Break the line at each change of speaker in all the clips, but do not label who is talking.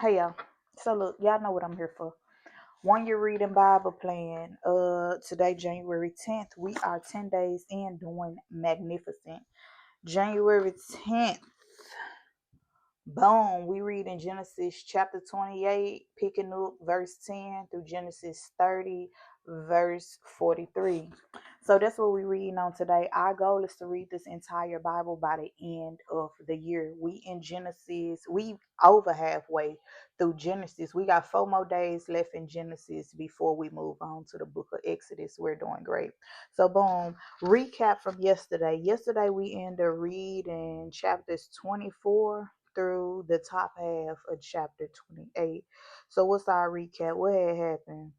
Hey y'all. So look, y'all know what I'm here for. 1 year reading Bible plan. Today, January 10th. We are 10 days in doing magnificent. January 10th. Boom. We read in Genesis chapter 28, picking up verse 10 through Genesis 30, verse 43. So that's what we're reading on today. Our goal is to read this entire Bible by the end of the year. We in Genesis, we over halfway through Genesis. We got 4 more days left in Genesis before we move on to the book of Exodus. We're doing great. So boom. Recap from yesterday. Yesterday we ended reading chapters 24 through the top half of chapter 28. So what's our recap? What had happened?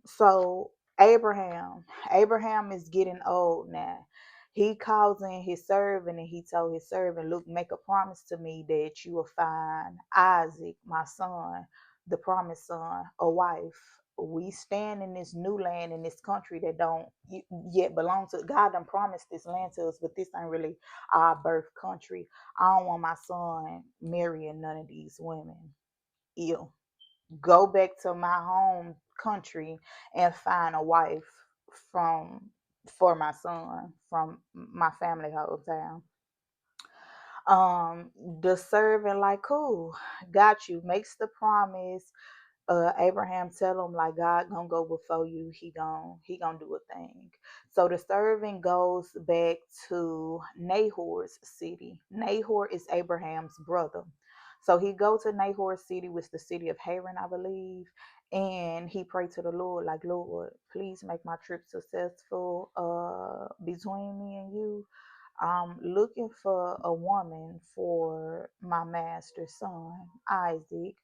So Abraham is getting old now. He calls in his servant and he told his servant, look, make a promise to me that you will find Isaac, my son, the promised son, a wife. We stand in this new land in this country that don't yet belong to God. Done promised this land to us, but this ain't really our birth country. I don't want my son marrying none of these women. Ew. Go back to my home country and find a wife from for my son from my family hometown. The servant like, cool, got you, makes the promise. Abraham tell him like God gonna go before you. He gonna do a thing. So the servant goes back to Nahor's city. Nahor is Abraham's brother. So he go to Nahor's city, which is the city of Haran, I believe, and he prayed to the Lord like, Lord, please make my trip successful. Between me and you, I'm looking for a woman for my master's son, Isaac.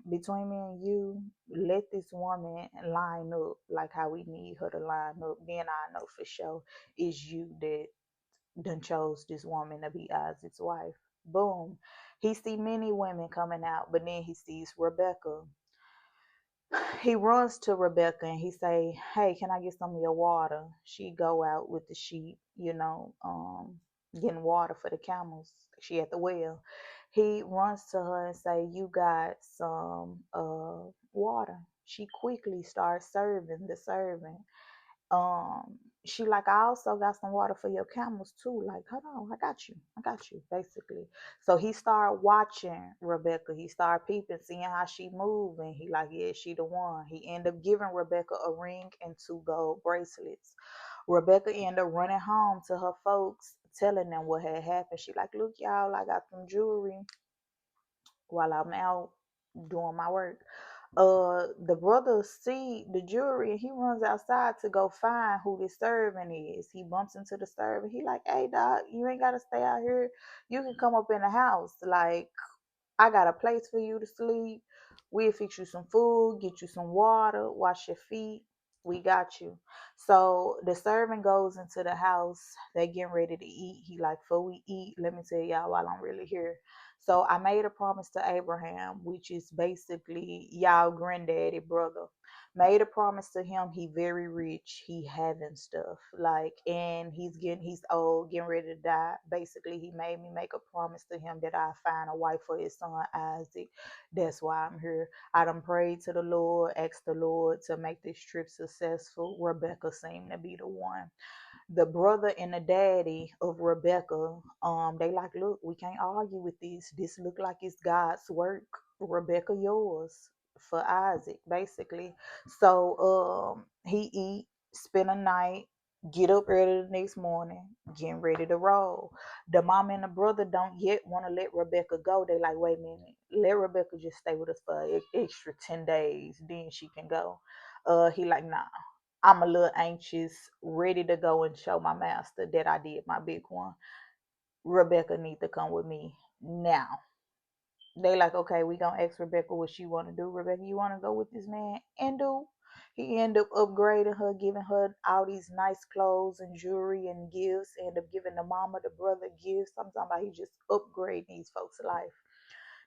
Between me and you, let this woman line up like how we need her to line up. Then I know for sure it's you that done chose this woman to be Isaac's wife. Boom. He see many women coming out, but then he sees Rebecca. He runs to Rebecca and he say, hey, can I get some of your water? She go out with the sheep, getting water for the camels. She at the well. He runs to her and say, you got some water. She quickly starts serving the servant. She like, I also got some water for your camels too. Like, hold on, I got you, basically. So he started watching Rebecca. He started peeping, seeing how she moved, and he like, yeah, she the one. He ended up giving Rebecca a ring and 2 gold bracelets. Rebecca ended up running home to her folks, telling them what had happened. She like, look, y'all, I got some jewelry while I'm out doing my work. The brother see the jewelry and he runs outside to go find who this servant is. He bumps into the servant. He like, hey dog, you ain't gotta stay out here. You can come up in the house. Like, I got a place for you to sleep. We'll fix you some food, get you some water, wash your feet. We got you. So the servant goes into the house. They getting ready to eat. He like, before we eat, let me tell y'all while I'm really here. So I made a promise to Abraham, which is basically y'all granddaddy brother. Made a promise to him. He very rich. He having stuff like, and he's old, getting ready to die. Basically, he made me make a promise to him that I find a wife for his son Isaac. That's why I'm here. I done prayed to the Lord, asked the Lord to make this trip successful. Rebecca seemed to be the one. The brother and the daddy of Rebecca, they like, look, we can't argue with this. This look like it's God's work. Rebecca, yours for Isaac, basically. So he eat, spend a night, get up early the next morning, getting ready to roll. The mom and the brother don't yet want to let Rebecca go. They like, wait a minute, let Rebecca just stay with us for extra 10 days, then she can go. He like, nah. I'm a little anxious, ready to go and show my master that I did my big one. Rebecca need to come with me now. They like, okay, we gonna ask Rebecca what she wanna do. Rebecca, you wanna go with this man? And do he end up upgrading her, giving her all these nice clothes and jewelry and gifts, end up giving the mama, the brother gifts. I'm talking about he just upgrading these folks' life.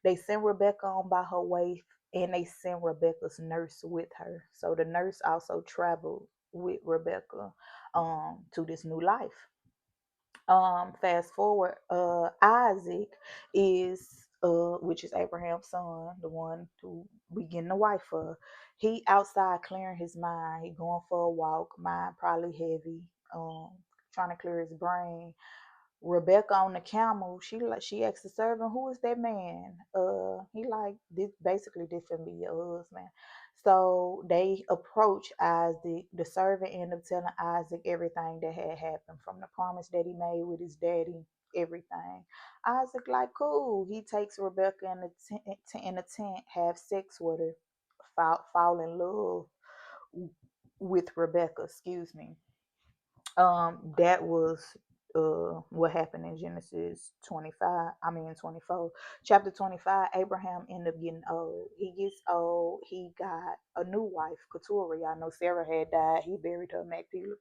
They send Rebecca on by her way and they send Rebecca's nurse with her. So the nurse also traveled with Rebecca to this new life. Fast forward, Isaac is which is Abraham's son, the one who we getting a wife for. He outside clearing his mind. He going for a walk, mind probably heavy, um, trying to clear his brain. Rebecca on the camel, she asked the servant, "Who is that man?" He like this basically this can be your husband. So they approach Isaac. The servant ended up telling Isaac everything that had happened, from the promise that he made with his daddy, everything. Isaac like cool. He takes Rebecca in the tent, have sex with her, fall in love with Rebecca. Excuse me. That was what happened in Genesis 25. I mean 24. Chapter 25, Abraham ended up getting old. He gets old. He got a new wife, Keturah. I know Sarah had died. He buried her in Machpelah.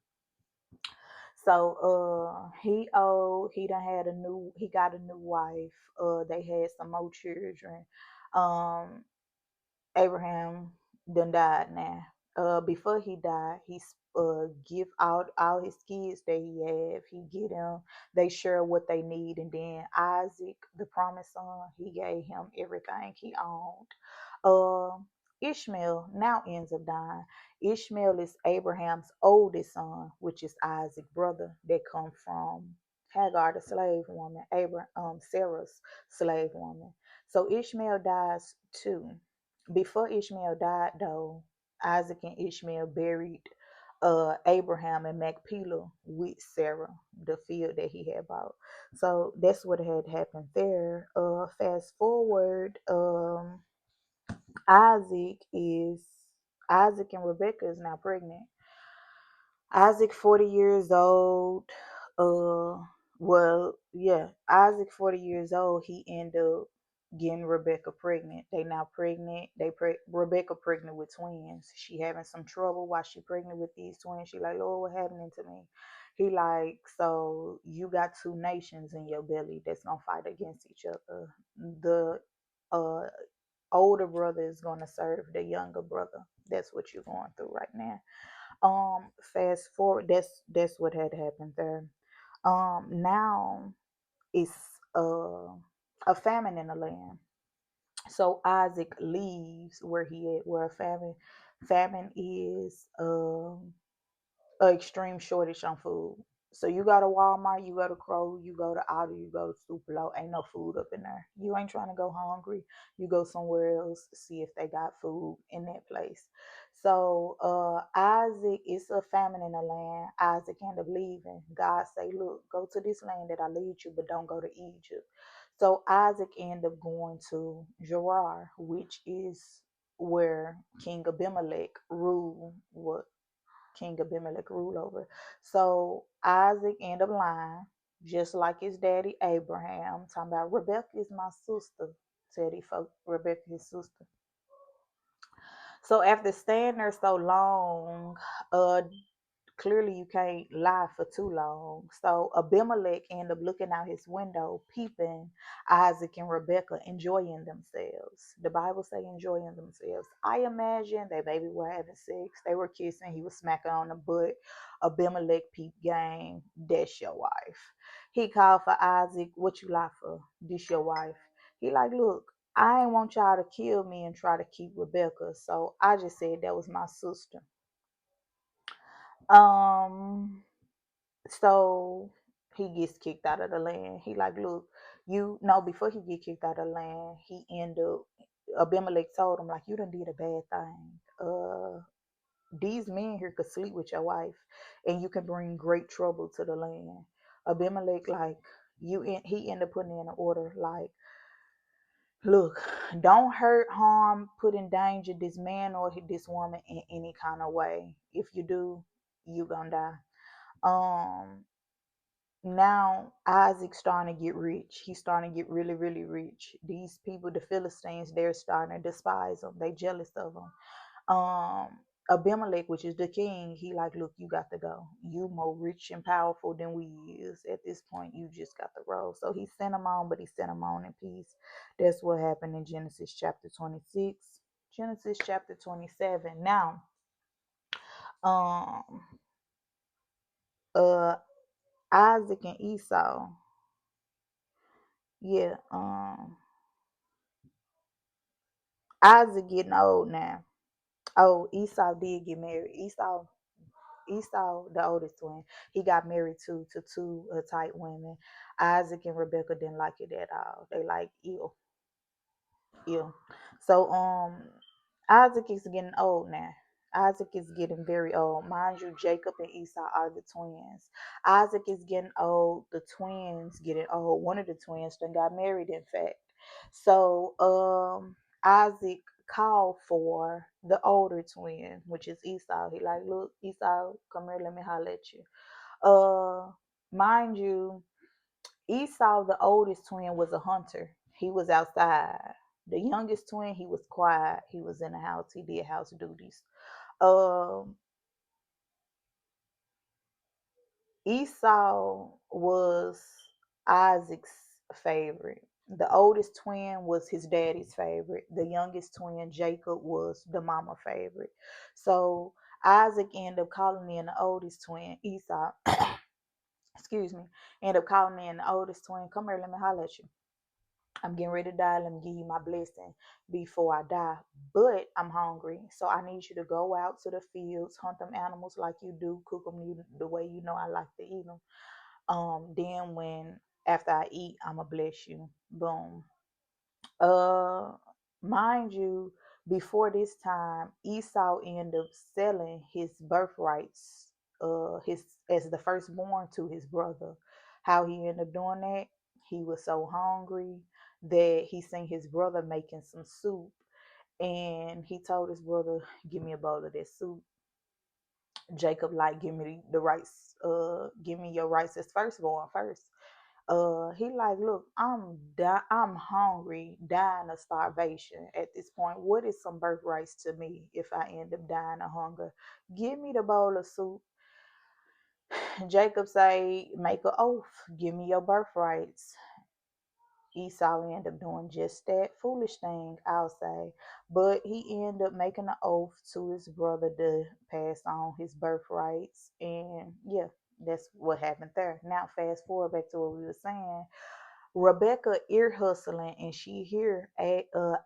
So he old. He done had a new. He got a new wife. They had some more children. Um, Abraham done died now. Before he died, he give out all his kids that he have. He get them. They share what they need, and then Isaac, the promised son, he gave him everything he owned. Uh, Ishmael now ends up dying. Ishmael is Abraham's oldest son, which is Isaac's brother that come from Hagar, the slave woman, Sarah's slave woman. So Ishmael dies too. Before Ishmael died, though, Isaac and Ishmael buried Abraham and Machpelah with Sarah, the field that he had bought. So that's what had happened there. Fast forward, Isaac is Isaac and Rebecca is now pregnant. Isaac 40 years old. Isaac 40 years old. He ended up getting Rebecca pregnant. They now pregnant. Rebecca pregnant with twins. She having some trouble while she pregnant with these twins. She like, Lord, what happening to me? He like, so you got two nations in your belly that's gonna fight against each other. The uh older brother is gonna serve the younger brother. That's what you're going through right now. Fast forward, that's what had happened there. Now it's a famine in the land. So Isaac leaves where he at, where a famine is. An extreme shortage on food. So you go to Walmart, you go to Kroger, you go to Aldi, you go to Superdome. Ain't no food up in there. You ain't trying to go hungry. You go somewhere else to see if they got food in that place. So Isaac, it's a famine in the land. Isaac end up leaving. God say, look, go to this land that I lead you, but don't go to Egypt. So Isaac end up going to Gerar, which is where King Abimelech ruled. What King Abimelech ruled over. So Isaac ended up lying, just like his daddy Abraham, talking about Rebecca is my sister. Said he folk Rebecca his sister. So after staying there so long, clearly you can't lie for too long. So Abimelech ended up looking out his window, peeping Isaac and Rebecca enjoying themselves. The Bible say enjoying themselves. I imagine they maybe were having sex. They were kissing. He was smacking on the butt. Abimelech peep game. That's your wife. He called for Isaac. What you lie for? This your wife. He like, look, I ain't want y'all to kill me and try to keep Rebecca. So I just said that was my sister. Um, so he gets kicked out of the land. He like, look, you know, before he get kicked out of the land, he end up Abimelech told him, like, you done did a bad thing. These men here could sleep with your wife and you can bring great trouble to the land. Abimelech, like, he ended up putting in an order, like, look, don't hurt, harm, put in danger this man or this woman in any kind of way. If you do, you gonna die. Um, Now Isaac's starting to get rich. He's starting to get really, really rich. These people, the Philistines, they're starting to despise him. They jealous of him. Um, Abimelech, which is the king, he like, look, you got to go. You more rich and powerful than we is. At this point, you just got to roll. So he sent him on, but he sent him on in peace. That's what happened in Genesis chapter 26. Genesis chapter 27. Now, um, uh, Isaac and Esau. Yeah. Isaac getting old now. Oh, Esau did get married. Esau, the oldest twin, he got married to two tight women. Isaac and Rebecca didn't like it at all. They like ew, ew. So Isaac is getting old now. Isaac is getting very old. Mind you, Jacob and Esau are the twins. Isaac is getting old. The twins getting old. One of the twins then got married, in fact. So Isaac called for the older twin, which is Esau. He like, look, Esau, come here, let me holler at you. Mind you, Esau, the oldest twin, was a hunter. He was outside. The youngest twin, he was quiet. He was in the house. He did house duties. Um, Esau was Isaac's favorite. The oldest twin was his daddy's favorite. The youngest twin, Jacob, was the mama favorite. So Isaac ended up calling in the oldest twin, Esau. Excuse me. Ended up calling in the oldest twin. Come here, let me holler at you. I'm getting ready to die. Let me give you my blessing before I die. But I'm hungry. So I need you to go out to the fields, hunt them animals like you do, cook them the way you know I like to eat them. Then when after I eat, I'ma bless you. Boom. Uh, mind you, before this time, Esau ended up selling his birthrights, his as the firstborn to his brother. How he ended up doing that? He was so hungry that he seen his brother making some soup, and he told his brother, "Give me a bowl of that soup." Jacob like, "Give me the rights. Give me your rights as firstborn first." He like, look, I'm hungry, dying of starvation at this point. What is some birthrights to me if I end up dying of hunger? Give me the bowl of soup. Jacob say, make an oath, give me your birthrights. Esau ended up doing just that foolish thing, I'll say. But he ended up making an oath to his brother to pass on his birthrights. And yeah, that's what happened there. Now fast forward back to what we were saying. Rebecca ear hustling, and she hear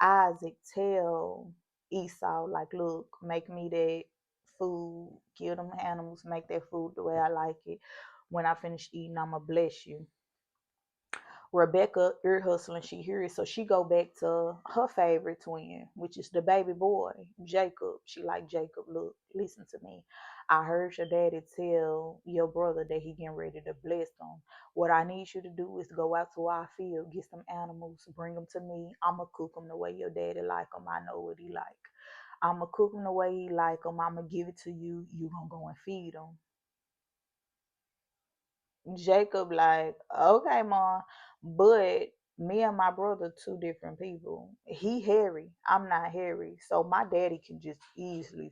Isaac tell Esau like, "Look, make me that food, kill them animals, make that food the way I like it. When I finish eating, I'ma bless you." Rebecca ear hustling, she hears, so she go back to her favorite twin, which is the baby boy, Jacob. She like, Jacob, look, listen to me. I heard your daddy tell your brother that he getting ready to bless them. What I need you to do is go out to our field, get some animals, bring them to me. I'ma cook them the way your daddy like them. I know what he like. I'ma cook them the way he like them. I'ma give it to you. You gonna go and feed them. Jacob like, okay, mom, but me and my brother two different people. He hairy, I'm not hairy, so my daddy can just easily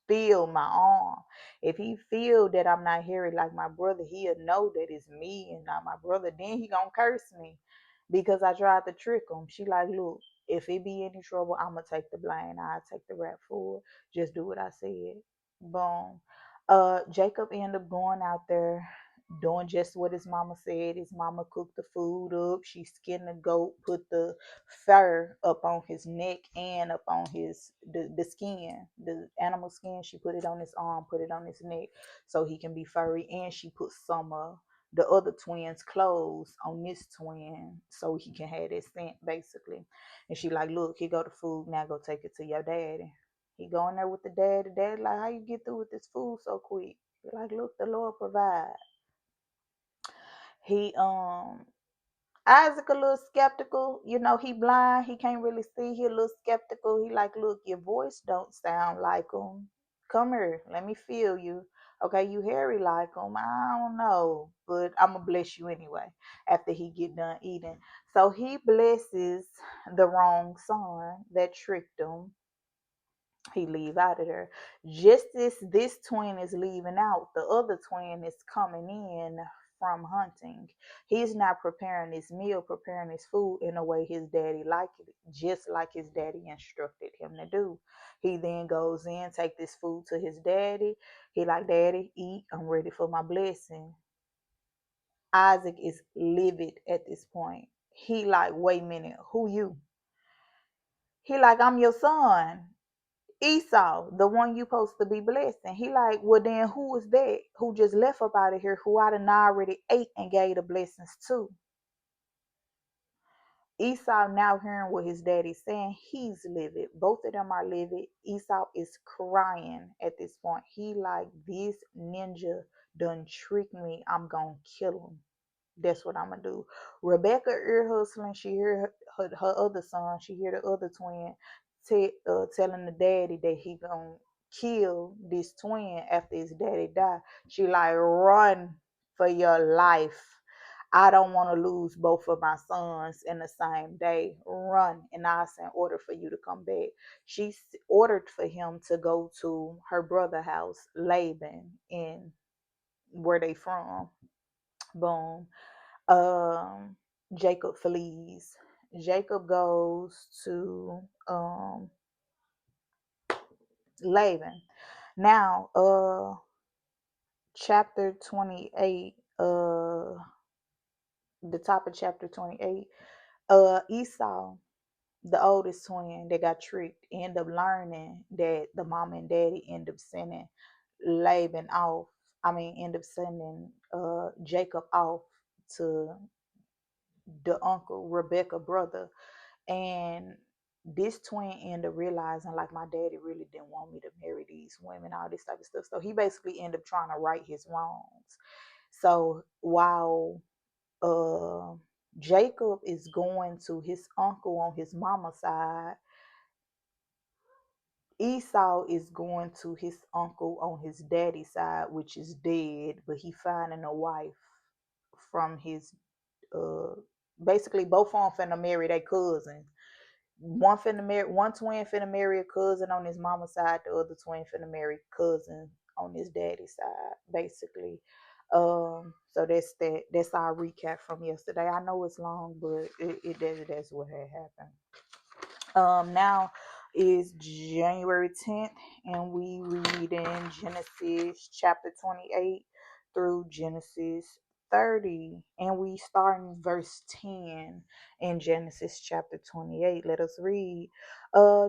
feel my arm. If he feel that I'm not hairy like my brother, he'll know that it's me and not my brother. Then he gonna curse me because I tried to trick him. She like, look, if it be any trouble, I'ma take the blame. I take the rap for it. Just do what I said. Boom. Jacob ended up going out there doing just what his mama said. His mama cooked the food up. She skinned the goat, put the fur up on his neck and up on the skin, the animal skin. She put it on his arm, put it on his neck so he can be furry. And she put some the other twins' clothes on this twin so he can have that scent basically. And she like, look, here go the food. Now go take it to your daddy. He going there with the dad. The dad like, how you get through with this food so quick? He like, look, the Lord provide. He Isaac a little skeptical. You know, he blind. He can't really see. He a little skeptical. He like, look, your voice don't sound like him. Come here. Let me feel you. Okay, you hairy like him. I don't know. But I'm going to bless you anyway after he get done eating. So he blesses the wrong son that tricked him. He leave out of there. Just as this twin is leaving out, the other twin is coming in from hunting. He's not preparing his meal, preparing his food in a way his daddy liked it, just like his daddy instructed him to do. He then goes in, take this food to his daddy. He like, daddy, eat. I'm ready for my blessing. Isaac is livid at this point. He like, wait a minute, who you? He like, I'm your son, Esau, the one you supposed to be blessing. He like, well then who is that who just left up out of here who I done already ate and gave the blessings to? Esau now hearing what his daddy's saying, he's livid. Both of them are livid. Esau is crying at this point. He like, this ninja done tricked me. I'm gonna kill him. That's what I'm gonna do. Rebecca ear hustling. She hear her other son. She hear the other twin telling the daddy that he gonna kill this twin after his daddy die. She like, run for your life. I don't want to lose both of my sons in the same day. Run, and I send order for you to come back. She ordered for him to go to her brother house, Laban, in where they from. Boom. um Jacob flees. Jacob goes to Laban. Now, chapter 28, the top of chapter 28, Esau, the oldest twin that got tricked, end up learning that the mom and daddy end up sending Laban off. I mean, end up sending Jacob off to the uncle, Rebecca brother. And this twin ended up realizing like my daddy really didn't want me to marry these women, all this type of stuff. So he basically ended up trying to right his wrongs. So while uh Jacob is going to his uncle on his mama's side, Esau is going to his uncle on his daddy's side, which is dead, but he finding a wife from his uh basically both of them finna marry their cousin. One twin finna marry a cousin on his mama's side, the other twin finna marry cousin on his daddy's side, basically. So that's that. That's our recap from yesterday. I know it's long, but that's what had happened. Now is January 10th, and we read in Genesis chapter 28 through Genesis 30, and we start in verse 10 in Genesis chapter 28. Let us read.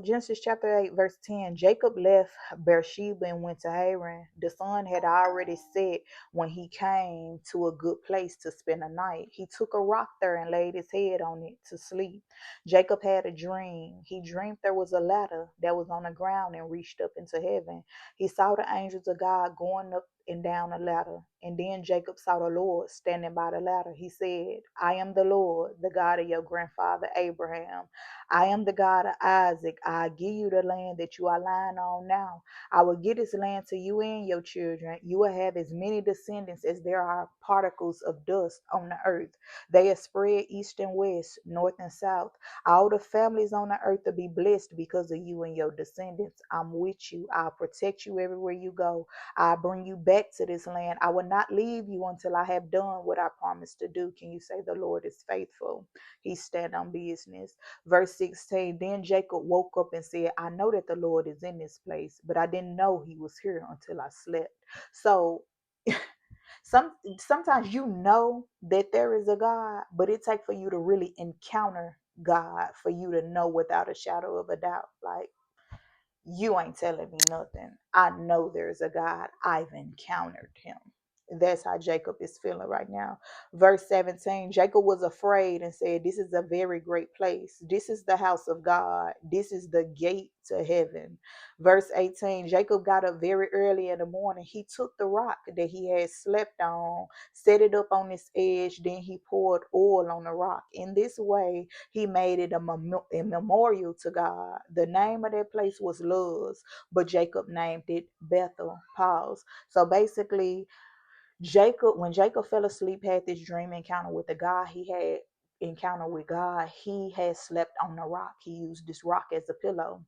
Genesis chapter 8, verse 10. Jacob left Beersheba and went to Haran. The sun had already set when he came to a good place to spend the night. He took a rock there and laid his head on it to sleep. Jacob had a dream. He dreamed there was a ladder that was on the ground and reached up into heaven. He saw the angels of God going up and down the ladder. And then Jacob saw the Lord standing by the ladder. He said, I am the Lord, the God of your grandfather Abraham. I am the God of Isaac. I give you the land that you are lying on now. I will give this land to you and your children. You will have as many descendants as there are particles of dust on the earth. They are spread east and west, north and south. All the families on the earth will be blessed because of you and your descendants. I'm with you. I'll protect you everywhere you go. I'll bring you back to this land. I will not leave you until I have done what I promised to do. Can you say the Lord is faithful? He stand on business. Verse 16, then Jacob woke up and said, I know that the Lord is in this place, but I didn't know he was here until I slept. So sometimes you know that there is a God, but it takes for you to really encounter God for you to know without a shadow of a doubt. Like, you ain't telling me nothing. I know there's a God. I've encountered him. That's how Jacob is feeling right now. Verse 17, Jacob was afraid and said, this is a very great place. This is the house of God. This is the gate to heaven. Verse 18, Jacob got up very early in the morning. He took the rock that he had slept on, set it up on its edge, then he poured oil on the rock. In this way, he made it a memorial to God. The name of that place was Luz, but Jacob named it Bethel. Pause. So basically, when Jacob fell asleep, had this dream encounter with the God he had encounter with God, he had slept on the rock. He used this rock as a pillow.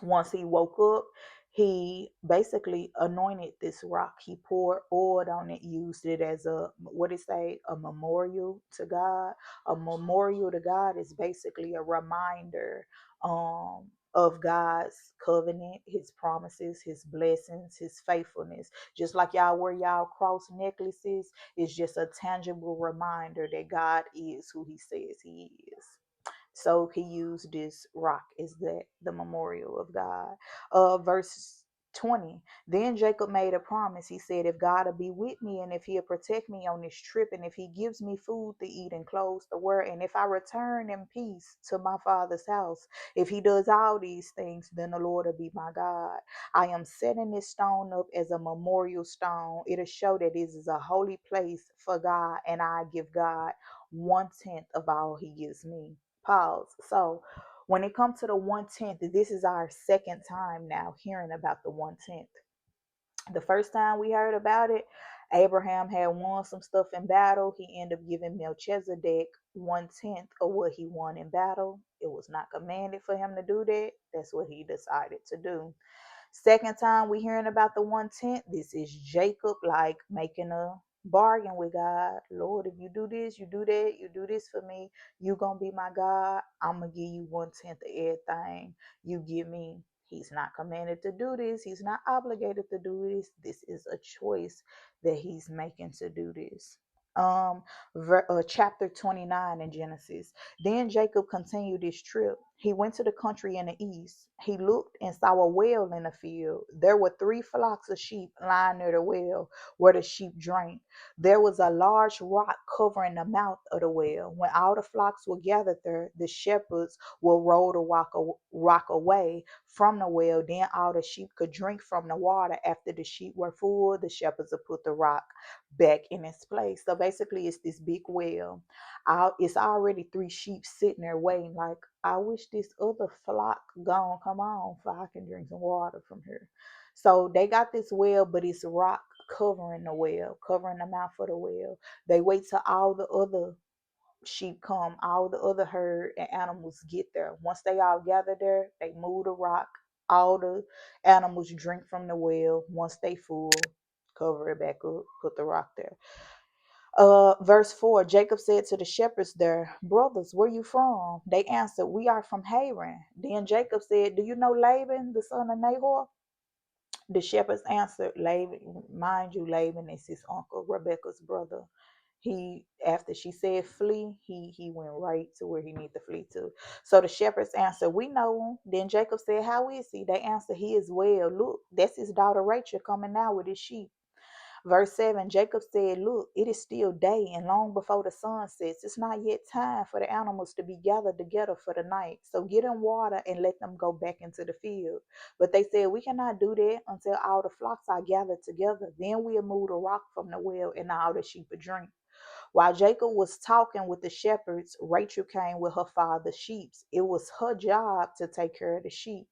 Once he woke up, he basically anointed this rock. He poured oil on it, used it as a, what it say, a memorial to God. A memorial to God is basically a reminder of God's covenant, his promises, his blessings, his faithfulness. Just like y'all wear y'all cross necklaces, it's just a tangible reminder that God is who he says he is. So he used this rock as the memorial of God. Verse 20. Then Jacob made a promise. He said, if God will be with me and if he'll protect me on this trip and if he gives me food to eat and clothes to wear and if I return in peace to my father's house, if he does all these things, then the Lord will be my God. I am setting this stone up as a memorial stone. It'll show that this is a holy place for God and I give God 1/10 of all he gives me. Pause. So when it comes to the 1/10, this is our second time now hearing about the 1/10. The first time we heard about it, Abraham had won some stuff in battle. He ended up giving Melchizedek 1/10 of what he won in battle. It was not commanded for him to do that. That's what he decided to do. Second time we hearing about the 1/10, this is Jacob like making a bargain with God. Lord, if you do this, you do that, you do this for me, you gonna be my God. I'm gonna give you 1/10 of everything you give me. He's not commanded to do this. He's not obligated to do this. This is a choice that he's making to do this. Chapter 29 in Genesis. Then Jacob continued his trip. He went to the country in the east. He looked and saw a well in the field. There were 3 flocks of sheep lying near the well where the sheep drank. There was a large rock covering the mouth of the well. When all the flocks were gathered there, the shepherds will roll the rock away from the well. Then all the sheep could drink from the water. After the sheep were full, the shepherds would put the rock back in its place. So basically, it's this big well. It's already 3 sheep sitting there waiting. Like, I wish this other flock gone come on so I can drink some water from here. So they got this well, but it's rock covering the well, covering the mouth of the well. They wait till all the other sheep come, all the other herd and animals get there. Once they all gather there, they move the rock. All the animals drink from the well. Once they full, cover it back up, put the rock there. Verse 4, Jacob said to the shepherds there, brothers, where you from? They answered, we are from Haran. Then Jacob said, do you know Laban, the son of Nahor? The shepherds answered, Laban, mind you, Laban is his uncle, Rebecca's brother. After she said flee, he went right to where he needed to flee to. So the shepherds answered, we know him. Then Jacob said, how is he? They answered, he is well. Look, that's his daughter Rachel coming now with his sheep. Verse 7, Jacob said, look, it is still day, and long before the sun sets. It's not yet time for the animals to be gathered together for the night. So get in water and let them go back into the field. But they said, we cannot do that until all the flocks are gathered together. Then we'll move the rock from the well and all the sheep will drink. While Jacob was talking with the shepherds, Rachel came with her father's sheep. It was her job to take care of the sheep.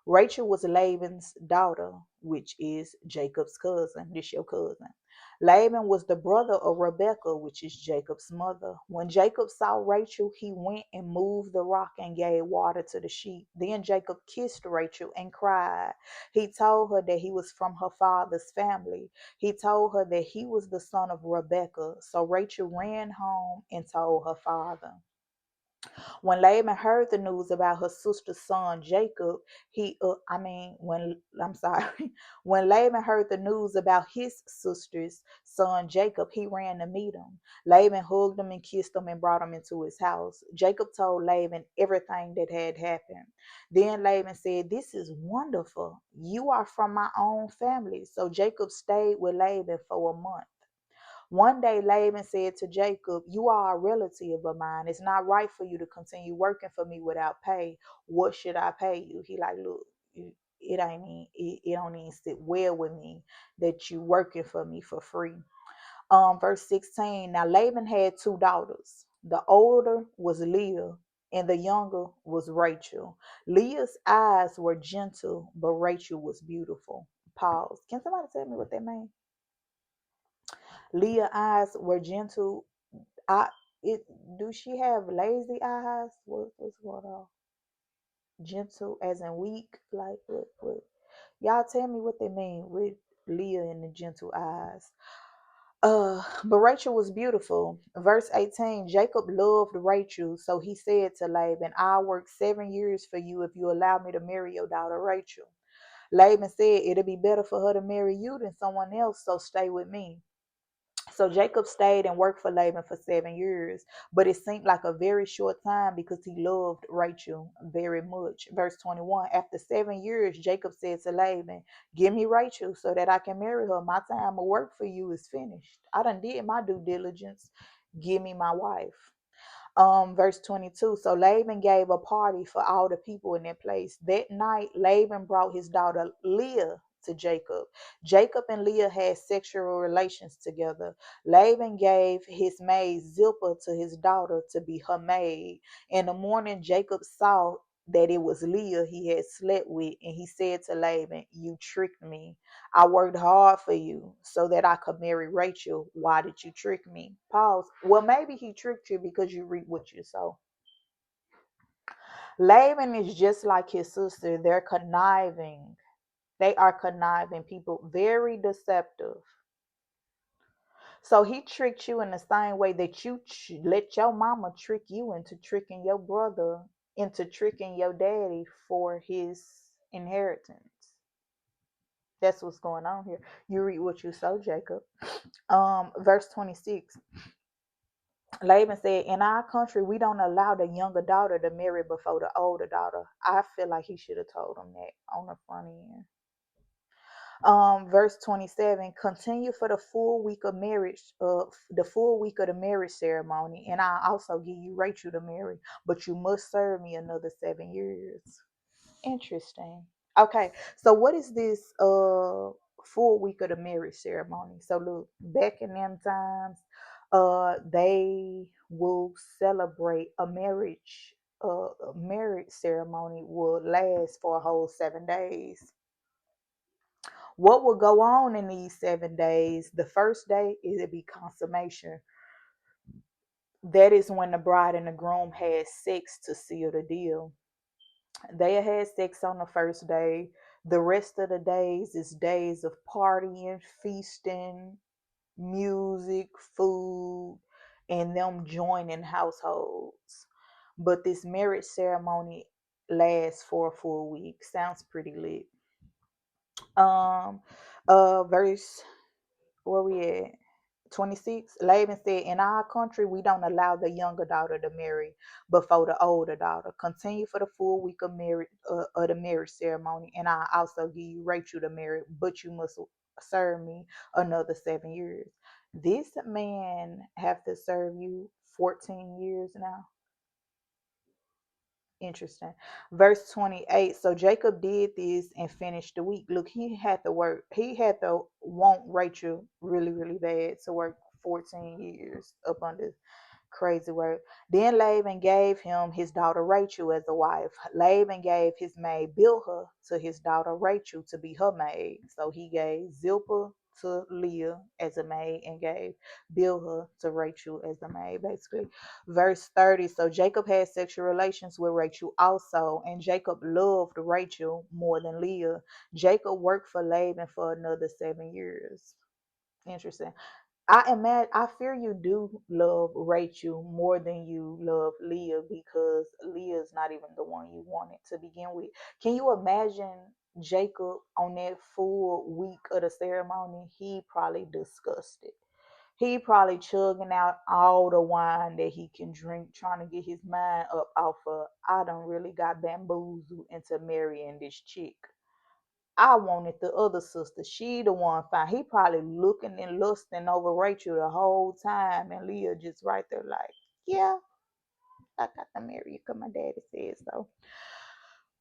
Rachel was Laban's daughter, which is Jacob's cousin. This your cousin. Laban was the brother of Rebekah, which is Jacob's mother. When Jacob saw Rachel, he went and moved the rock and gave water to the sheep. Then Jacob kissed Rachel and cried. He told her that he was from her father's family. He told her that he was the son of Rebekah. So Rachel ran home and told her father. When Laban heard the news about her sister's son Jacob, when I'm sorry, when Laban heard the news about his sister's son Jacob, he ran to meet him. Laban hugged him and kissed him and brought him into his house. Jacob told Laban everything that had happened. Then Laban said, this is wonderful. You are from my own family. So Jacob stayed with Laban for a month. One day Laban said to Jacob, you are a relative of mine. It's not right for you to continue working for me without pay. What should I pay you? He like, look, it don't even sit well with me that you working for me for free. Verse 16. Now Laban had 2 daughters. The older was Leah, and the younger was Rachel. Leah's eyes were gentle, but Rachel was beautiful. Pause. Can somebody tell me what that means? Leah's eyes were gentle. I it Do she have lazy eyes? What's going on? Gentle as in weak? Like what? Y'all tell me what they mean with Leah and the gentle eyes. But Rachel was beautiful. Verse 18, Jacob loved Rachel, so he said to Laban, I'll work 7 years for you if you allow me to marry your daughter Rachel. Laban said, it'll be better for her to marry you than someone else, so stay with me. So Jacob stayed and worked for Laban for 7 years, but it seemed like a very short time because he loved Rachel very much. Verse 21. After 7 years, Jacob said to Laban, "Give me Rachel so that I can marry her. My time of work for you is finished. I done did my due diligence. Give me my wife." Verse 22. So Laban gave a party for all the people in that place. That night, Laban brought his daughter Leah to Jacob. Jacob and Leah had sexual relations together. Laban gave his maid Zilpah to his daughter to be her maid. In the morning, Jacob saw that it was Leah he had slept with, and he said to Laban, "You tricked me. I worked hard for you so that I could marry Rachel. Why did you trick me?" Pause. Well, maybe he tricked you because you reap what you sow. Laban is just like his sister. They're conniving. They are conniving people, very deceptive. So he tricked you in the same way that you let your mama trick you into tricking your brother, into tricking your daddy for his inheritance. That's what's going on here. You read what you sow, Jacob. Verse 26. Laban said, "In our country, we don't allow the younger daughter to marry before the older daughter." I feel like he should have told him that on the front end. Verse 27. Continue for the full week of marriage, the full week of the marriage ceremony, and I'll also give you Rachel to marry, but you must serve me another 7 years. Interesting. Okay, so what is this full week of the marriage ceremony? So look, back in them times, they will celebrate a marriage ceremony will last for a whole 7 days. What will go on in these 7 days? The first day is it be consummation. That is when the bride and the groom had sex to seal the deal. They had sex on the first day. The rest of the days is days of partying, feasting, music, food, and them joining households. But this marriage ceremony lasts for a full week. Sounds pretty lit. Um, verse where we at? 26. Laban said, "In our country, we don't allow the younger daughter to marry before the older daughter. Continue for the full week of marriage of the marriage ceremony, and I also give you Rachel to marry, but you must serve me another 7 years." This man have to serve you 14 years now. Interesting. Verse 28. So Jacob did this and finished the week. Look, he had to work. He had to want Rachel really, really bad to work 14 years up under crazy work. Then Laban gave him his daughter Rachel as a wife. Laban gave his maid Bilhah to his daughter Rachel to be her maid. So he gave Zilpah to Leah as a maid and gave Bilhah to Rachel as a maid, basically. Verse 30. So Jacob had sexual relations with Rachel also, and Jacob loved Rachel more than Leah. Jacob worked for Laban for another 7 years. Interesting. I fear you do love Rachel more than you love Leah because Leah's not even the one you wanted to begin with. Can you imagine Jacob on that full week of the ceremony? He probably disgusted. He probably chugging out all the wine that he can drink, trying to get his mind up off of, "I done really got bamboozled into marrying this chick. I wanted the other sister. She the one fine." He probably looking and lusting over Rachel the whole time, and Leah just right there like, "Yeah, I got to marry you because my daddy said so."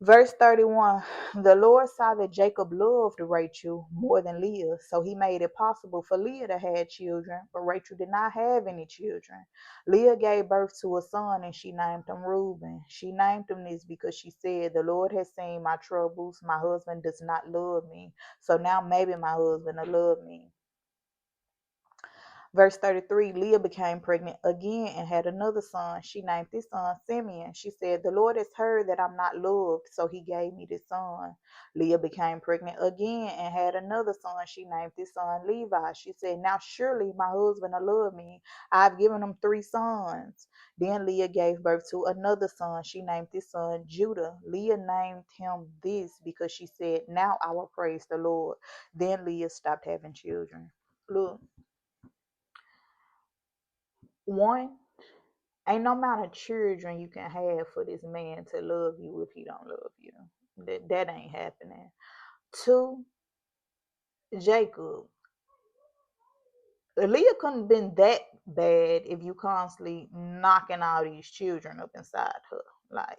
Verse 31. The Lord saw that Jacob loved Rachel more than Leah, so he made it possible for Leah to have children, but Rachel did not have any children. Leah gave birth to a son, and she named him Reuben. She named him this because she said, "The Lord has seen my troubles. My husband does not love me, so now maybe my husband will love me." Verse 33. Leah became pregnant again and had another son. She named this son Simeon. She said, "The Lord has heard that I'm not loved, so he gave me this son." Leah became pregnant again and had another son. She named this son Levi. She said, "Now surely my husband will love me. I've given him 3 sons." Then Leah gave birth to another son. She named this son Judah. Leah named him this because she said, "Now I will praise the Lord." Then Leah stopped having children. Look. One, ain't no amount of children you can have for this man to love you if he don't love you. That ain't happening. Two, Jacob. Leah couldn't have been that bad if you constantly knocking all these children up inside her. Like,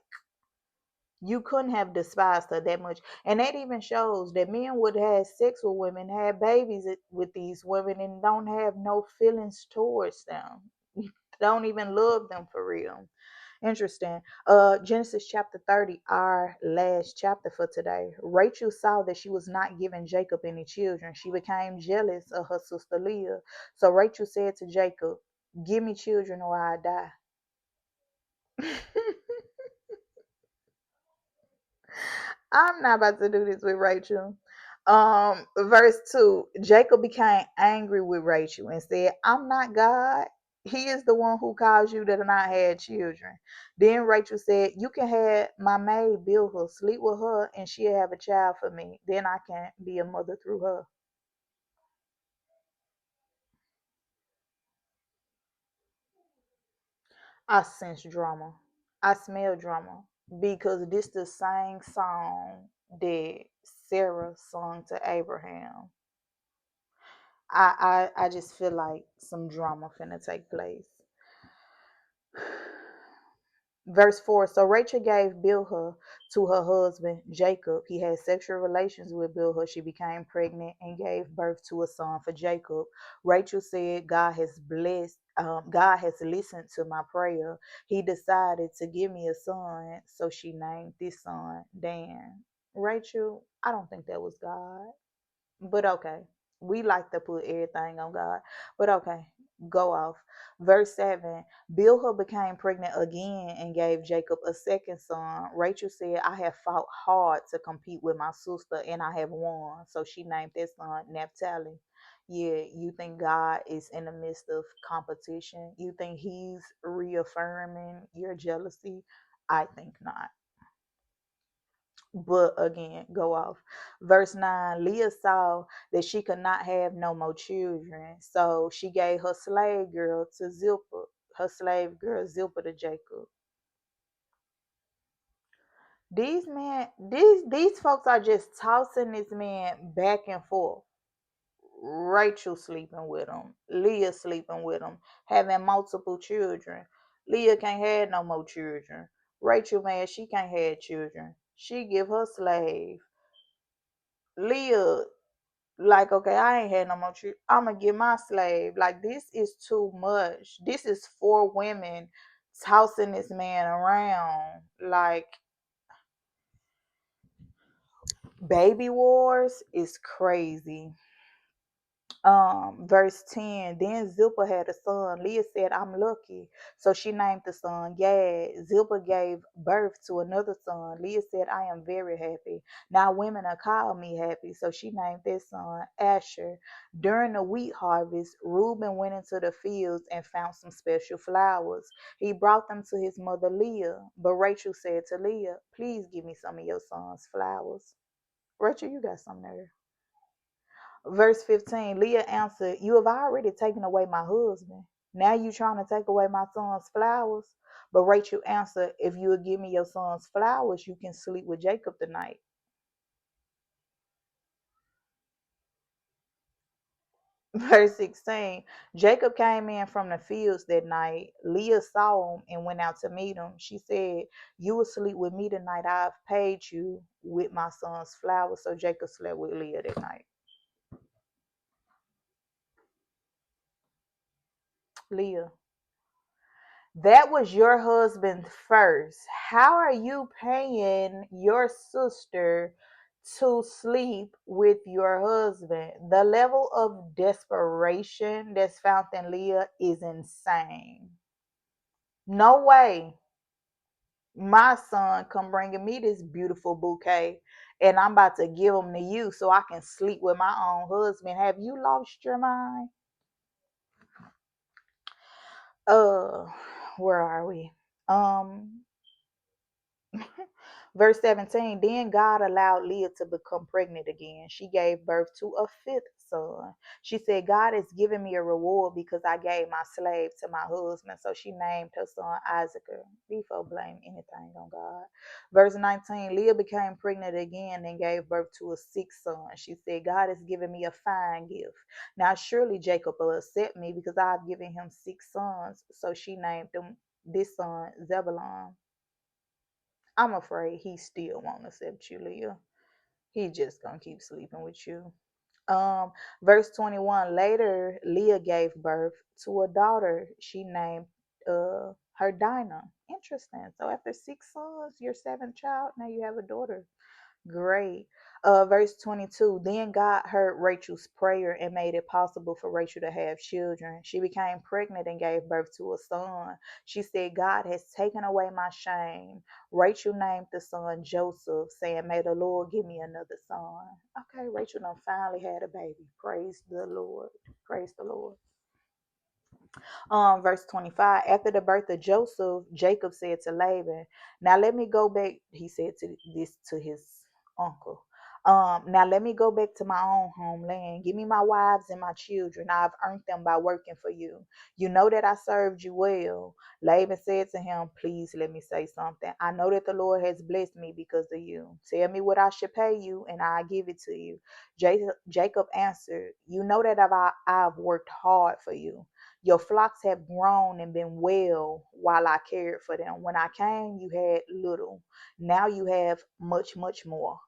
you couldn't have despised her that much. And that even shows that men would have sex with women, have babies with these women, and don't have no feelings towards them. Don't even love them for real. Interesting. Genesis chapter 30, our last chapter for today. Rachel saw that she was not giving Jacob any children. She became jealous of her sister Leah. So Rachel said to Jacob, "Give me children or I die." I'm not about to do this with Rachel. Verse 2, Jacob became angry with Rachel and said, "I'm not God. He is the one who caused you to not have children." Then Rachel said, "You can have my maid Bilhah, sleep with her, and she'll have a child for me. Then I can be a mother through her." I sense drama. I smell drama because this the same song that Sarah sung to Abraham. I just feel like some drama finna take place. Verse 4, so Rachel gave Bilhah to her husband Jacob. He had sexual relations with Bilhah. She became pregnant and gave birth to a son for Jacob. Rachel said, God has listened to my prayer. He decided to give me a son, so she named this son Dan. Rachel, I don't think that was God. But okay, we like to put everything on God. But okay, go off. Verse 7, Bilhah became pregnant again and gave Jacob a second son. Rachel said, I have fought hard to compete with my sister and I have won. So she named that son Naphtali. Yeah, you think God is in the midst of competition? You think he's reaffirming your jealousy? I think not. But again, go off. Verse 9, Leah saw that she could not have no more children. So she gave her slave girl to Zilpah, her slave girl Zilpah to Jacob. These folks are just tossing this man back and forth. Rachel sleeping with him, Leah sleeping with him, having multiple children. Leah can't have no more children. Rachel, man, she can't have children. She give her slave. Leah, like, okay, I ain't had no more children. I'm gonna get my slave. Like, this is too much. This is four women tossing this man around. Like, baby wars is crazy. Verse 10, then Zilpah had a son. Leah said, I'm lucky. So she named the son Gad. Zilpah gave birth to another son. Leah said, I am very happy. Now women are called me happy. So she named this son Asher. During the wheat harvest, Reuben went into the fields and found some special flowers. He brought them to his mother Leah. But Rachel said to Leah, please give me some of your son's flowers. Rachel, you got some there. Verse 15, Leah answered, you have already taken away my husband. Now you trying to take away my son's flowers? But Rachel answered, if you will give me your son's flowers, you can sleep with Jacob tonight. Verse 16, Jacob came in from the fields that night. Leah saw him and went out to meet him. She said, you will sleep with me tonight. I've paid you with my son's flowers. So Jacob slept with Leah that night. Leah, that was your husband first. How are you paying your sister to sleep with your husband? The level of desperation that's found in Leah is insane. No way my son come bringing me this beautiful bouquet and I'm about to give him to you so I can sleep with my own husband. Have you lost your mind? Uh, where are we? Um, Verse 17, then God allowed Leah to become pregnant again. She gave birth to a fifth son. She said, God has given me a reward because I gave my slave to my husband. So she named her son Isaac. Before blame anything on God. Verse 19, Leah became pregnant again and gave birth to a sixth son. She said, God has given me a fine gift. Now surely Jacob will accept me because I've given him six sons. So she named him this son Zebulon. I'm afraid he still won't accept you, Leah. He just gonna keep sleeping with you. Verse 21. Later, Leah gave birth to a daughter. She named her Dinah. Interesting. So after six sons, your seventh child, now you have a daughter. Great. Verse 22. Then God heard Rachel's prayer and made it possible for Rachel to have children. She became pregnant and gave birth to a son. She said, God has taken away my shame. Rachel named the son Joseph, saying, may the Lord give me another son. Okay, Rachel done finally had a baby. Praise the Lord. Praise the Lord. Verse 25. After the birth of Joseph, Jacob said to Laban, now let me go back. He said to this to his uncle. Now let me go back to my own homeland. Give me my wives and my children. I've earned them by working for you. You know that I served you well. Laban said to him, please let me say something. I know that the Lord has blessed me because of you. Tell me what I should pay you, and I'll give it to you. Jacob answered, you know that I've worked hard for you. Your flocks have grown and been well while I cared for them. When I came, you had little. Now you have much, much more.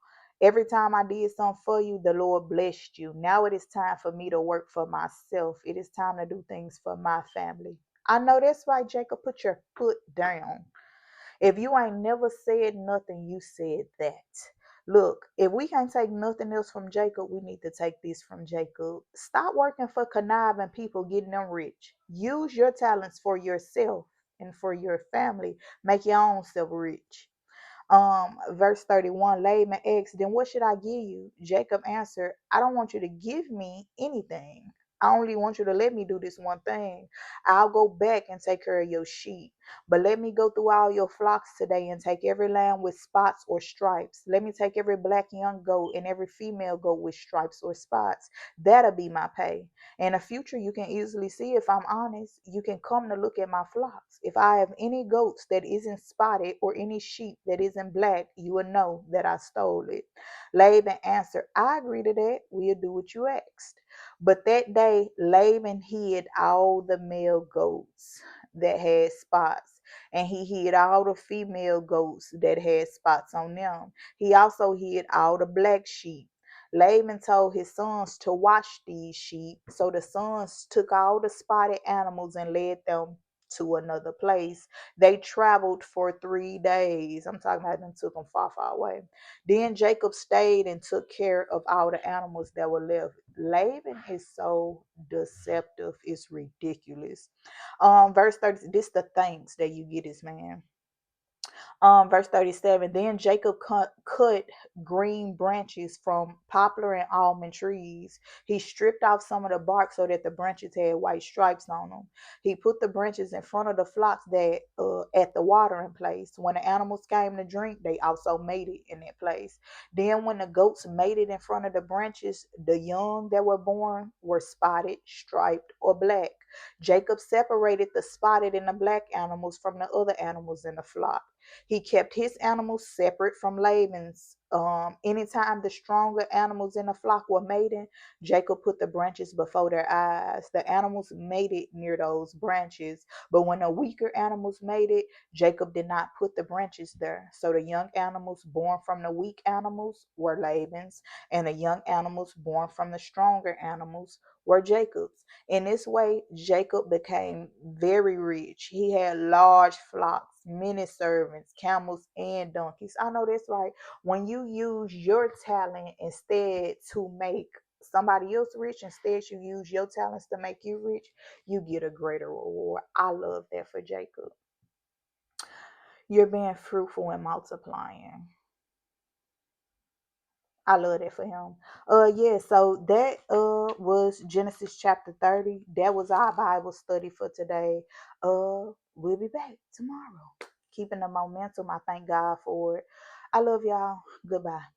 Every time I did something for you, the Lord blessed you. Now it is time for me to work for myself. It is time to do things for my family. I know that's right, Jacob. Put your foot down. If you ain't never said nothing, you said that. Look, if we can't take nothing else from Jacob, we need to take this from Jacob. Stop working for conniving people getting them rich. Use your talents for yourself and for your family. Make your own self rich. Verse 31, Laban asked, then what should I give you? Jacob answered, I don't want you to give me anything. I only want you to let me do this one thing. I'll go back and take care of your sheep. But let me go through all your flocks today and take every lamb with spots or stripes. Let me take every black young goat and every female goat with stripes or spots. That'll be my pay. In the future, you can easily see if I'm honest. You can come to look at my flocks. If I have any goats that isn't spotted or any sheep that isn't black, you will know that I stole it. Laban answered, I agree to that. We'll do what you asked. But that day, Laban hid all the male goats that had spots, and he hid all the female goats that had spots on them. He also hid all the black sheep. Laban told his sons to watch these sheep. So the sons took all the spotted animals and led them to another place. They traveled for 3 days. I'm talking about them took them far, far away. Then Jacob stayed and took care of all the animals that were left. Laban is so deceptive, it's ridiculous. Verse 30, this the thanks that you get this man. Verse 37, then Jacob cut green branches from poplar and almond trees. He stripped off some of the bark so that the branches had white stripes on them. He put the branches in front of the flocks that at the watering place. When the animals came to drink, they also made it in that place. Then when the goats made it in front of the branches, the young that were born were spotted, striped, or black. Jacob separated the spotted and the black animals from the other animals in the flock. He kept his animals separate from Laban's. Anytime the stronger animals in the flock were mating, Jacob put the branches before their eyes. The animals mated near those branches, but when the weaker animals mated, Jacob did not put the branches there. So the young animals born from the weak animals were Laban's, and the young animals born from the stronger animals were Jacob's. In this way, Jacob became very rich. He had large flocks, many servants, camels, and donkeys. I know that's right. When you use your talent instead to make somebody else rich, instead you use your talents to make you rich, you get a greater reward. I love that for Jacob. You're being fruitful and multiplying. I love that for him. Yeah, so that was Genesis chapter 30. That was our Bible study for today. We'll be back tomorrow. Keeping the momentum. I thank God for it. I love y'all. Goodbye.